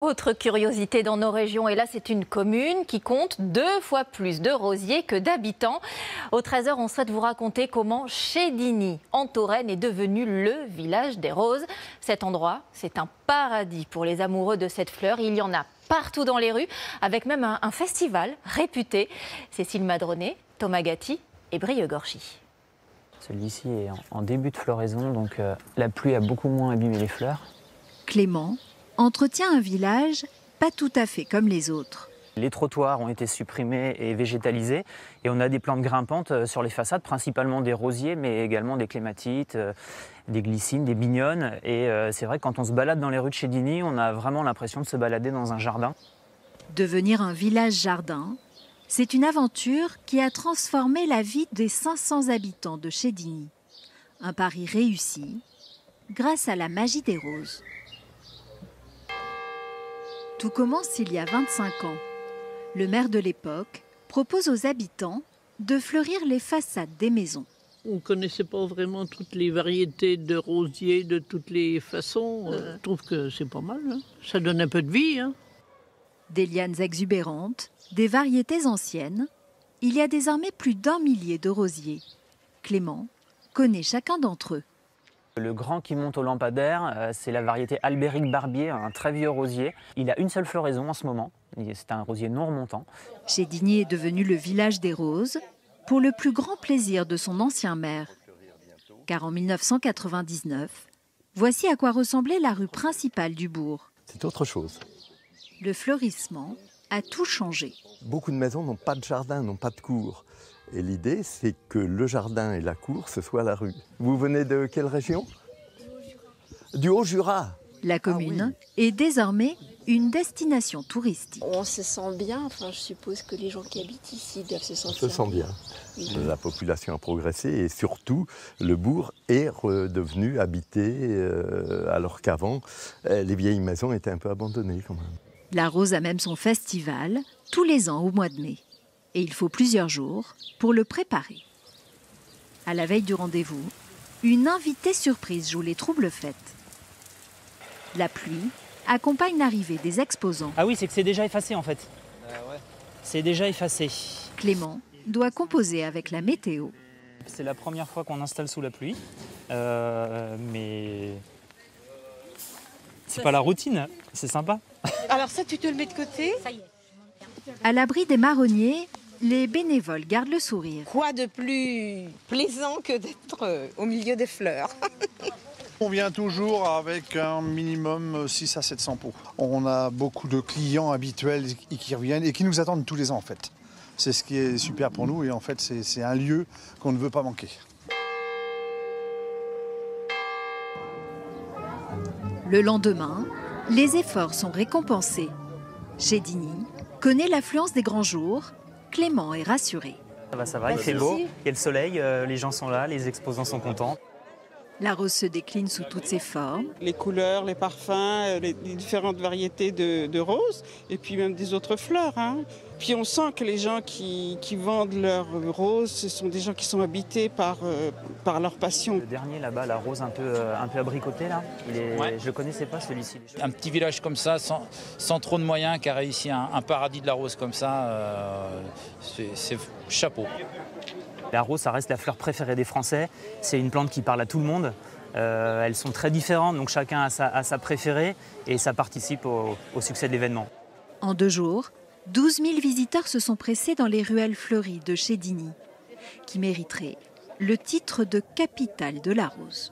Autre curiosité dans nos régions, et là c'est une commune qui compte 2 fois plus de rosiers que d'habitants. Au 13h, on souhaite vous raconter comment Chédigny, en Touraine, est devenu le village des roses. Cet endroit, c'est un paradis pour les amoureux de cette fleur. Il y en a partout dans les rues, avec même un festival réputé. Cécile Madronet, Thomas Gatti et Brieux Gorchy. Celui-ci est en début de floraison, donc la pluie a beaucoup moins abîmé les fleurs. Clément entretient un village pas tout à fait comme les autres. Les trottoirs ont été supprimés et végétalisés et on a des plantes grimpantes sur les façades, principalement des rosiers mais également des clématites, des glycines, des bignonnes. Et c'est vrai que quand on se balade dans les rues de Chédigny, on a vraiment l'impression de se balader dans un jardin. Devenir un village-jardin, c'est une aventure qui a transformé la vie des 500 habitants de Chédigny. Un pari réussi grâce à la magie des roses. Tout commence il y a 25 ans. Le maire de l'époque propose aux habitants de fleurir les façades des maisons. On ne connaissait pas vraiment toutes les variétés de rosiers de toutes les façons. Je trouve que c'est pas mal, hein. Ça donne un peu de vie, hein. Des lianes exubérantes, des variétés anciennes. Il y a désormais plus d'1 millier de rosiers. Clément connaît chacun d'entre eux. Le grand qui monte au lampadaire, c'est la variété Albéric Barbier, un très vieux rosier. Il a une seule floraison en ce moment. C'est un rosier non remontant. Chédigny est devenu le village des roses pour le plus grand plaisir de son ancien maire. Car en 1999, voici à quoi ressemblait la rue principale du bourg. C'est autre chose. Le fleurissement a tout changé. Beaucoup de maisons n'ont pas de jardin, n'ont pas de cour. Et l'idée, c'est que le jardin et la cour, ce soit la rue. Vous venez de quelle région ? Du Haut-Jura. La commune est désormais une destination touristique. On se sent bien, enfin je suppose que les gens qui habitent ici doivent se sentir On se sent bien. Oui. La population a progressé et surtout, le bourg est redevenu habité alors qu'avant, les vieilles maisons étaient un peu abandonnées quand même. La rose a même son festival tous les ans au mois de mai. Et il faut plusieurs jours pour le préparer. À la veille du rendez-vous, une invitée surprise joue les troubles fêtes. La pluie accompagne l'arrivée des exposants. Ah oui, c'est que c'est déjà effacé en fait. C'est déjà effacé. Clément doit composer avec la météo. C'est la première fois qu'on installe sous la pluie, mais c'est pas la routine, c'est sympa. Alors ça, tu te le mets de côté. Ça y est. À l'abri des marronniers, les bénévoles gardent le sourire. Quoi de plus plaisant que d'être au milieu des fleurs? On vient toujours avec un minimum 6 à 700 pots. On a beaucoup de clients habituels qui reviennent et qui nous attendent tous les ans en fait. C'est ce qui est super pour nous et en fait c'est un lieu qu'on ne veut pas manquer. Le lendemain, les efforts sont récompensés. Chédigny connaît l'affluence des grands jours. Clément est rassuré. Ça va, il fait beau, il y a le soleil, les gens sont là, les exposants sont contents. La rose se décline sous toutes ses formes. Les couleurs, les parfums, les différentes variétés de roses et puis même des autres fleurs, hein. Puis on sent que les gens qui vendent leurs roses, ce sont des gens qui sont habités par leur passion. Le dernier là-bas, la rose un peu abricotée, là, je ne connaissais pas celui-ci. Un petit village comme ça, sans trop de moyens, qui a réussi un paradis de la rose comme ça, c'est chapeau. La rose, ça reste la fleur préférée des Français. C'est une plante qui parle à tout le monde. Elles sont très différentes, donc chacun a sa préférée et ça participe au succès de l'événement. En 2 jours, 12 000 visiteurs se sont pressés dans les ruelles fleuries de Chédigny, qui mériterait le titre de capitale de la rose.